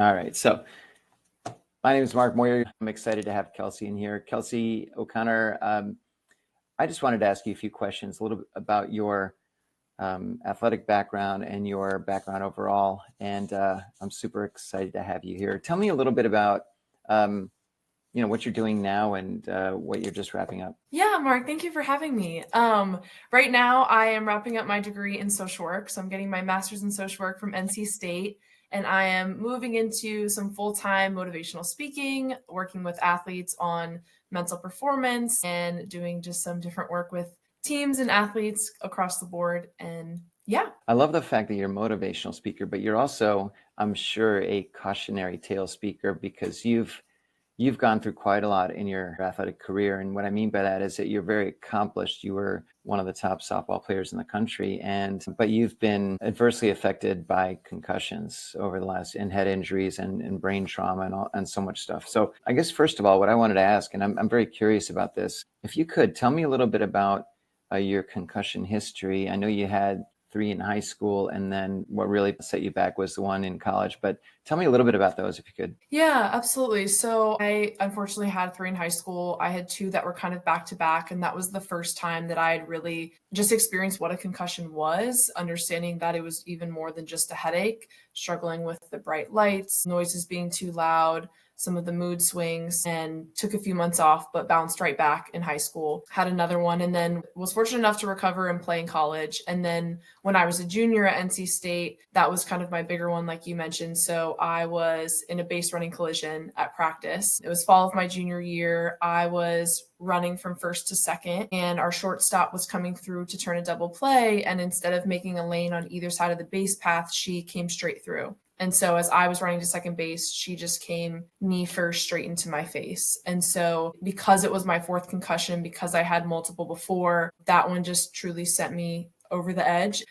All right. So my name is Mark Moyer. I'm excited to have Kelsey in here. Kelsey O'Connor, I just wanted to ask you a few questions, a little bit about your athletic background and your background overall. And I'm super excited to have you here. Tell me a little bit about, what you're doing now and what you're just wrapping up. Yeah, Mark, thank you for having me. Right now, I am wrapping up my degree in social work. So I'm getting my master's in social work from NC State, and I am moving into some full-time motivational speaking, working with athletes on mental performance and doing just some different work with teams and athletes across the board. And yeah. I love the fact that you're a motivational speaker, but you're also, I'm sure, a cautionary tale speaker because you've gone through quite a lot in your athletic career. And what I mean by that is that you're very accomplished. You were one of the top softball players in the country, but you've been adversely affected by concussions over the last, and head injuries and brain trauma and so much stuff. So I guess, first of all, what I wanted to ask, and I'm very curious about this, if you could tell me a little bit about your concussion history. I know you had 3 in high school, and then what really set you back was the one in college. But tell me a little bit about those, if you could. Yeah, absolutely. So I unfortunately had 3 in high school. I had 2 that were kind of back to back, and that was the first time that I had really just experienced what a concussion was, understanding that it was even more than just a headache, struggling with the bright lights, noises being too loud, some of the mood swings, and took a few months off, but bounced right back in high school. Had another one, and then was fortunate enough to recover and play in college. And then when I was a junior at NC State, that was kind of my bigger one, like you mentioned. So I was in a base running collision at practice. It was fall of my junior year. I was running from first to second, and our shortstop was coming through to turn a double play. And instead of making a lane on either side of the base path, she came straight through. And so as I was running to second base, she just came knee first straight into my face. And so because it was my 4th concussion, because I had multiple before, that one just truly sent me over the edge.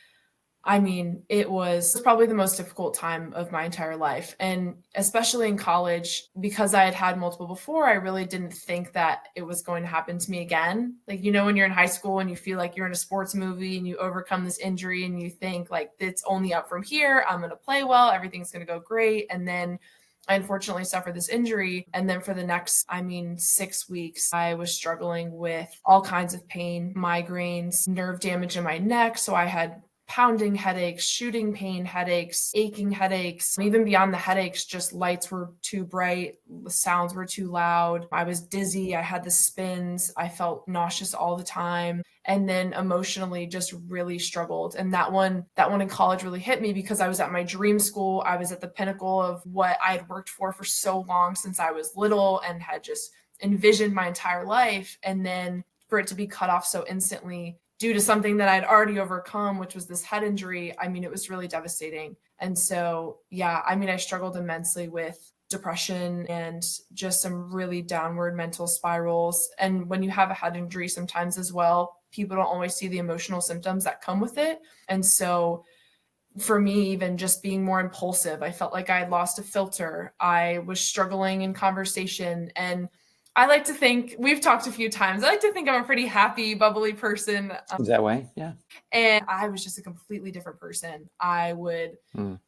I mean, it was probably the most difficult time of my entire life. And especially in college, because I had had multiple before, I really didn't think that it was going to happen to me again. Like, when you're in high school and you feel like you're in a sports movie and you overcome this injury and you think like, it's only up from here. I'm going to play well. Everything's going to go great. And then I unfortunately suffered this injury. And then for the next, 6 weeks, I was struggling with all kinds of pain, migraines, nerve damage in my neck. So I had pounding headaches, shooting pain headaches, aching headaches. Even beyond the headaches, just lights were too bright, the sounds were too loud. I was dizzy, I had the spins, I felt nauseous all the time. And then emotionally just really struggled. And that one in college really hit me because I was at my dream school. I was at the pinnacle of what I had worked for so long since I was little and had just envisioned my entire life. And then for it to be cut off so instantly due to something that I'd already overcome, which was this head injury, it was really devastating. And so, yeah, I struggled immensely with depression and just some really downward mental spirals. And when you have a head injury sometimes as well, people don't always see the emotional symptoms that come with it. And so for me, even just being more impulsive, I felt like I had lost a filter. I was struggling in conversation, and I like to think, we've talked a few times, I like to think I'm a pretty happy, bubbly person. Is that way? Yeah. And I was just a completely different person. I would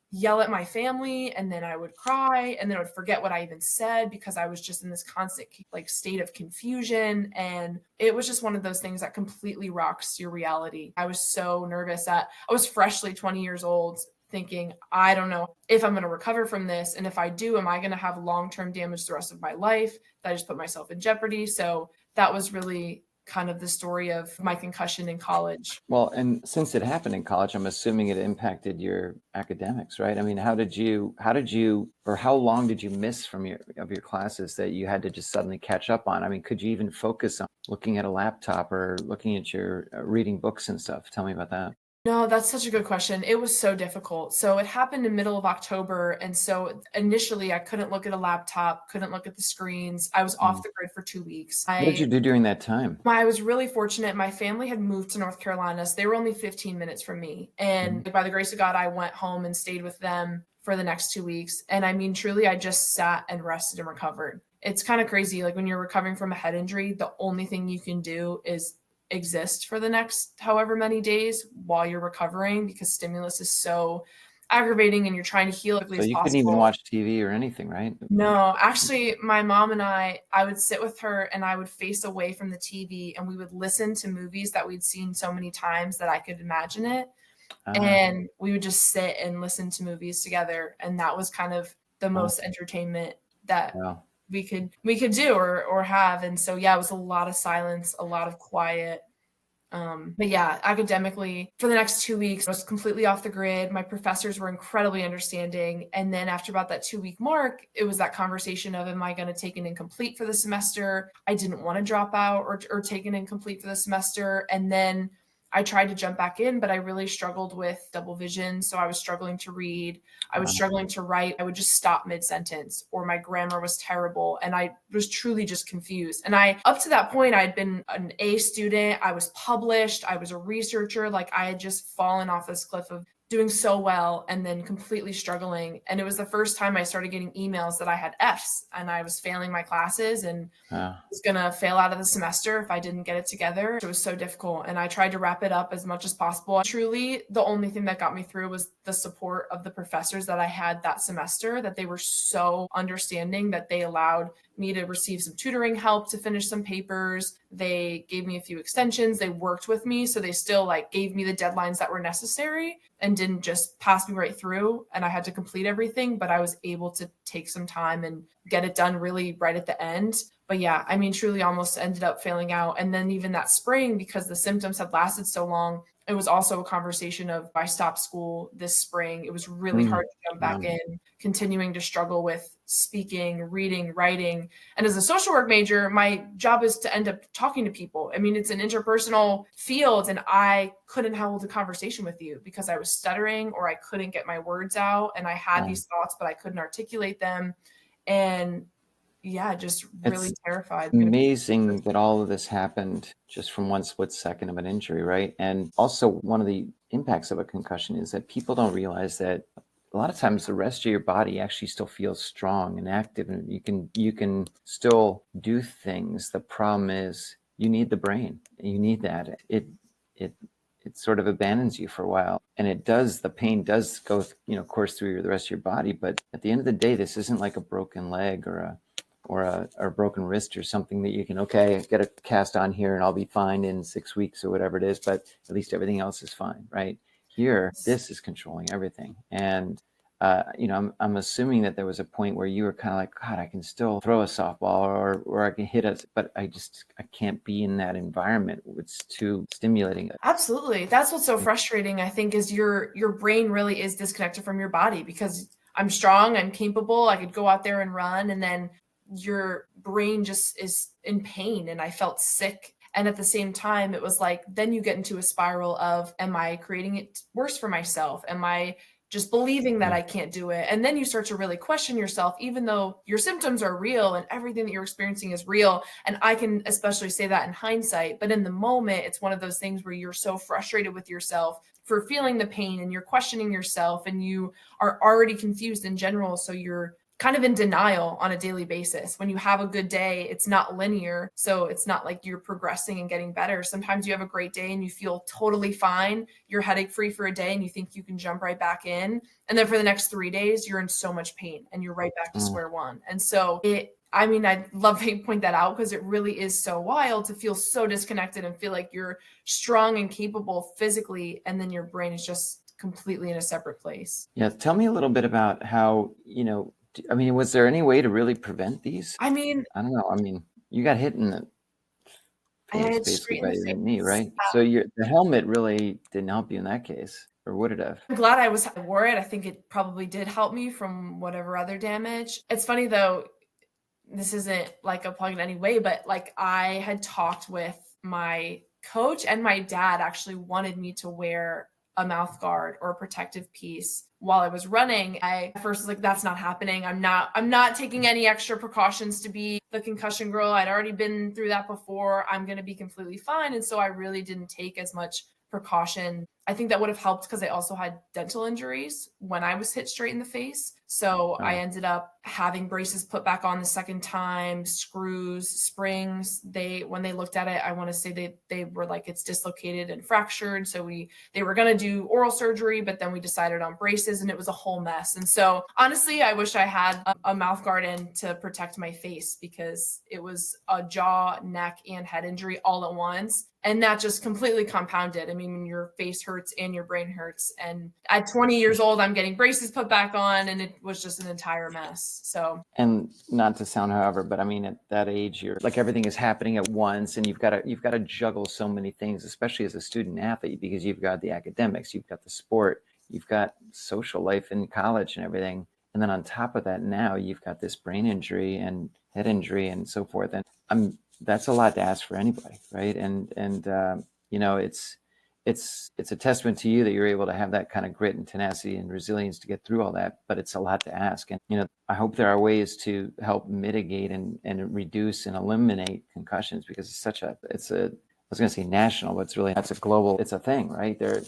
yell at my family, and then I would cry, and then I would forget what I even said because I was just in this constant state of confusion. And it was just one of those things that completely rocks your reality. I was so nervous that I was freshly 20 years old, thinking, I don't know if I'm going to recover from this. And if I do, am I going to have long-term damage the rest of my life? That I just put myself in jeopardy. So that was really kind of the story of my concussion in college. Well, and since it happened in college, I'm assuming it impacted your academics, right? how did you, or how long did you miss from your classes that you had to just suddenly catch up on? Could you even focus on looking at a laptop or looking at your reading books and stuff? Tell me about that. No, that's such a good question. It was so difficult. So it happened in middle of October. And so initially I couldn't look at a laptop, couldn't look at the screens. I was off the grid for 2 weeks. What did you do during that time? I was really fortunate. My family had moved to North Carolina, so they were only 15 minutes from me. And by the grace of God, I went home and stayed with them for the next 2 weeks. And truly, I just sat and rested and recovered. It's kind of crazy. Like when you're recovering from a head injury, the only thing you can do is exist for the next however many days while you're recovering, because stimulus is so aggravating and you're trying to heal as quickly So as you couldn't even possible. watch TV or anything, right? No, actually, my mom and I would sit with her and I would face away from the TV and we would listen to movies that we'd seen so many times that I could imagine it. Uh, And we would just sit and listen to movies together. And that was kind of the uh, most entertainment that well, we could do or have. And so yeah, it was a lot of silence, a lot of quiet. But yeah, academically, for the next 2 weeks, I was completely off the grid. My professors were incredibly understanding. And then after about that 2 week mark, it was that conversation of, am I going to take an incomplete for the semester? I didn't want to drop out or take an incomplete for the semester. And then I tried to jump back in, but I really struggled with double vision. So I was struggling to read. I was uh, struggling to write. I would just stop mid sentence, or my grammar was terrible. And I was truly just confused. And up to that point, I'd been an A student. I was published. I was a researcher. Like I had just fallen off this cliff of doing so well and then completely struggling. And it was the first time I started getting emails that I had Fs and I was failing my classes and was going to fail out of the semester if I didn't get it together. It was so difficult. And I tried to wrap it up as much as possible. Truly, the only thing that got me through was the support of the professors that I had that semester, that they were so understanding that they allowed me to receive some tutoring help to finish some papers. They gave me a few extensions. They worked with me. So they still like gave me the deadlines that were necessary and didn't just pass me right through. And I had to complete everything, but I was able to take some time and get it done really right at the end. But yeah, I mean, truly almost ended up failing out. And then even that spring, because the symptoms had lasted so long, it was also a conversation of, I stopped school this spring. It was really hard to jump back in, continuing to struggle with speaking, reading, writing. And as a social work major, my job is to end up talking to people. I mean, it's an interpersonal field, and I couldn't hold a conversation with you because I was stuttering or I couldn't get my words out. And I had these thoughts, but I couldn't articulate them. And yeah, just really it's terrified. amazing that all of this happened just from one split second of an injury, right? And also, one of the impacts of a concussion is that people don't realize that a lot of times the rest of your body actually still feels strong and active, and you can still do things. The problem is you need the brain. You need that. It sort of abandons you for a while, and the pain does go, course through the rest of your body. But at the end of the day, this isn't like a broken leg or a broken wrist or something that you can, okay, get a cast on here and I'll be fine in 6 weeks or whatever it is, but at least everything else is fine, right? Here, this is controlling everything. And I'm assuming that there was a point where you were kind of like, God, I can still throw a softball or I can hit it, but I can't be in that environment. It's too stimulating. Absolutely. That's what's so frustrating, I think, is your brain really is disconnected from your body, because I'm strong, I'm capable, I could go out there and run, and then your brain just is in pain, and I felt sick. And at the same time, it was like, then you get into a spiral of, am I creating it worse for myself? Am I just believing that I can't do it? And then you start to really question yourself, even though your symptoms are real and everything that you're experiencing is real. And I can especially say that in hindsight, but in the moment, it's one of those things where you're so frustrated with yourself for feeling the pain, and you're questioning yourself, and you are already confused in general. So you're kind of in denial on a daily basis. When you have a good day, it's not linear. So it's not like you're progressing and getting better. Sometimes you have a great day and you feel totally fine. You're headache free for a day and you think you can jump right back in. And then for the next 3 days, you're in so much pain and you're right back to square one. And so I love that you point that out, because it really is so wild to feel so disconnected and feel like you're strong and capable physically, and then your brain is just completely in a separate place. Yeah. Tell me a little bit about how, was there any way to really prevent these? I mean, I don't know. I mean, you got hit in the I face had basically straight in by the your knee, face. right? So the helmet really didn't help you in that case, or would it have? I'm glad I wore it. I think it probably did help me from whatever other damage. It's funny though, this isn't like a plug in any way, but like I had talked with my coach, and my dad actually wanted me to wear a mouth guard or a protective piece while I was running. I at first was like, that's not happening. I'm not taking any extra precautions to be the concussion girl. I'd already been through that before. I'm going to be completely fine. And so I really didn't take as much precaution I think that would have helped because I also had dental injuries when I was hit straight in the face. So I Oh, ended up having braces put back on the second time, screws, springs. When they looked at it, I want to say they were like, it's dislocated and fractured. So they were going to do oral surgery, but then we decided on braces, and it was a whole mess. And so honestly, I wish I had a mouth guard in to protect my face, because it was a jaw, neck, and head injury all at once. And that just completely compounded. I mean, your face hurts and your brain hurts. And at 20 years old, I'm getting braces put back on, and it was just an entire mess. So, and not to sound however, but I mean, at that age, you're like, everything is happening at once, and you've got to juggle so many things, especially as a student athlete, because you've got the academics, you've got the sport, you've got social life in college and everything. And then on top of that, now you've got this brain injury and head injury and so forth. And that's a lot to ask for anybody, right? It's a testament to you that you're able to have that kind of grit and tenacity and resilience to get through all that, but it's a lot to ask. And, I hope there are ways to help mitigate and reduce and eliminate concussions, because I was going to say national, but that's a global, it's a thing, right? There are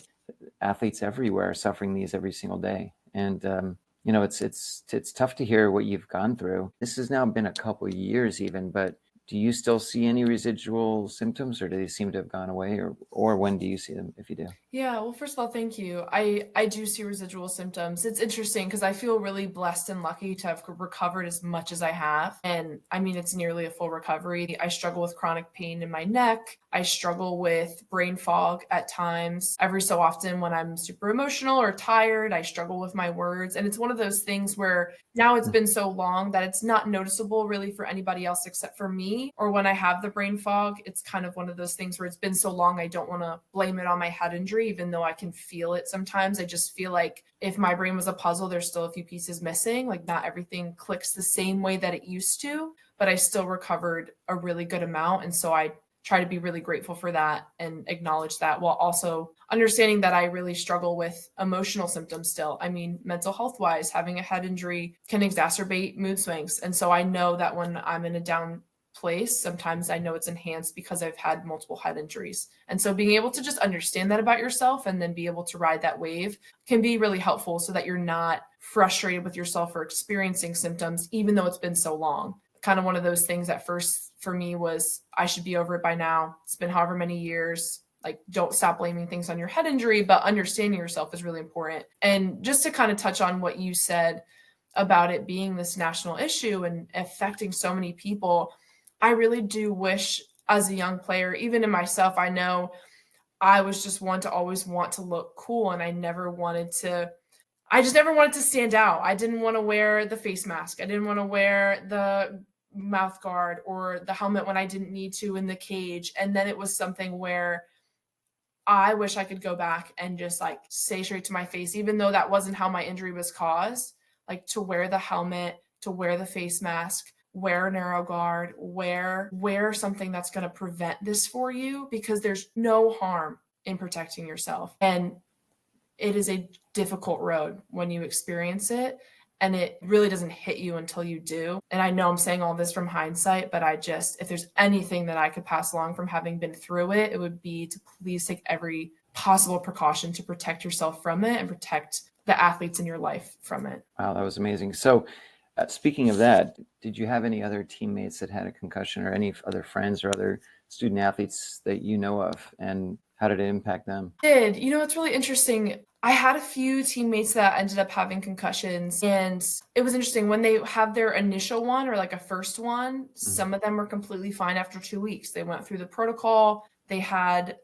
athletes everywhere suffering these every single day. And, it's tough to hear what you've gone through. This has now been a couple of years even, but do you still see any residual symptoms, or do they seem to have gone away, or when do you see them, if you do? yeah, well, first of all, thank you. I do see residual symptoms. It's interesting because I feel really blessed and lucky to have recovered as much as I have. And I mean, it's nearly a full recovery. I struggle with chronic pain in my neck. I struggle with brain fog at times. Every so often, when I'm super emotional or tired, I struggle with my words. And it's one of those things where now it's been so long that it's not noticeable really for anybody else except for me. Or when I have the brain fog, it's kind of one of those things where it's been so long, I don't want to blame it on my head injury, even though I can feel it sometimes. I just feel like if my brain was a puzzle, there's still a few pieces missing. Like, not everything clicks the same way that it used to, but I still recovered a really good amount. And so I try to be really grateful for that and acknowledge that, while also understanding that I really struggle with emotional symptoms still. I mean, mental health wise, having a head injury can exacerbate mood swings. And so I know that when I'm in a down place, sometimes I know it's enhanced because I've had multiple head injuries. And so being able to just understand that about yourself and then be able to ride that wave can be really helpful, so that you're not frustrated with yourself for experiencing symptoms, even though it's been so long. Kind of one of those things at first for me was, I should be over it by now. It's been however many years. Like, don't stop blaming things on your head injury, but understanding yourself is really important. And just to kind of touch on what you said about it being this national issue and affecting so many people, I really do wish, as a young player, even in myself, I know I was just one to always want to look cool, and I just never wanted to stand out. I didn't want to wear the face mask. I didn't want to wear the mouth guard or the helmet when I didn't need to in the cage. And then it was something where I wish I could go back and just like say straight to my face, even though that wasn't how my injury was caused, like to wear the helmet, to wear the face mask, wear a narrow guard, wear something that's going to prevent this for you, because there's no harm in protecting yourself. And it is a difficult road when you experience it, and it really doesn't hit you until you do. And I know I'm saying all this from hindsight, but if there's anything that I could pass along from having been through it, it would be to please take every possible precaution to protect yourself from it and protect the athletes in your life from it. Wow, that was amazing. So, speaking of that, did you have any other teammates that had a concussion, or any other friends or other student athletes that you know of, and how did it impact them? It's really interesting. I had a few teammates that ended up having concussions, and it was interesting when they have their initial one, or like a first one, some of them were completely fine after 2 weeks. They went through the protocol. They had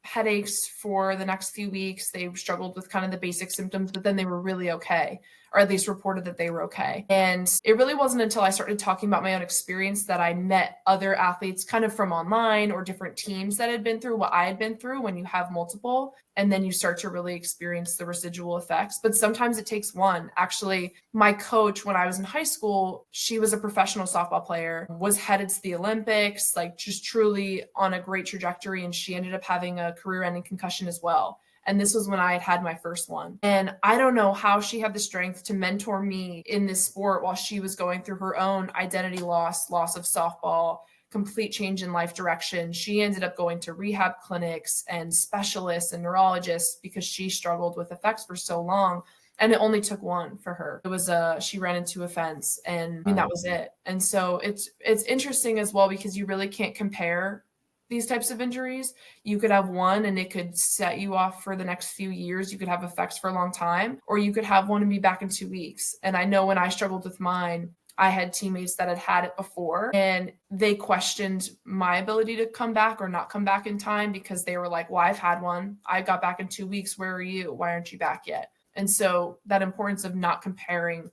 headaches for the next few weeks. They struggled with kind of the basic symptoms, but then they were really okay, or at least reported that they were okay. And it really wasn't until I started talking about my own experience that I met other athletes kind of from online or different teams that had been through what I had been through when you have multiple. And then you start to really experience the residual effects. But sometimes it takes one. Actually, my coach, when I was in high school, she was a professional softball player, was headed to the Olympics, like just truly on a great trajectory. And she ended up having a career-ending concussion as well. And this was when I had my first one. And I don't know how she had the strength to mentor me in this sport while she was going through her own identity loss of softball, complete change in life direction. She ended up going to rehab clinics and specialists and neurologists because she struggled with effects for so long. And it only took one for her. It was she ran into a fence, and I mean, that was it. And so it's interesting as well, because you really can't compare these types of injuries. You could have one and it could set you off for the next few years. You could have effects for a long time, or you could have one and be back in 2 weeks. And I know when I struggled with mine, I had teammates that had had it before, and they questioned my ability to come back or not come back in time, because they were like, well, I've had one. I got back in 2 weeks. Where are you? Why aren't you back yet? And so that importance of not comparing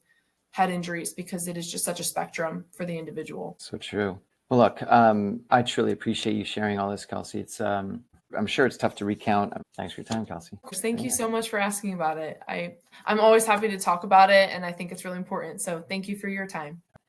head injuries, because it is just such a spectrum for the individual. So true. Well, look, I truly appreciate you sharing all this, Kelsey. It's I'm sure it's tough to recount. Thanks for your time, Kelsey. Thank you so much for asking about it. I'm always happy to talk about it, and I think it's really important. So thank you for your time.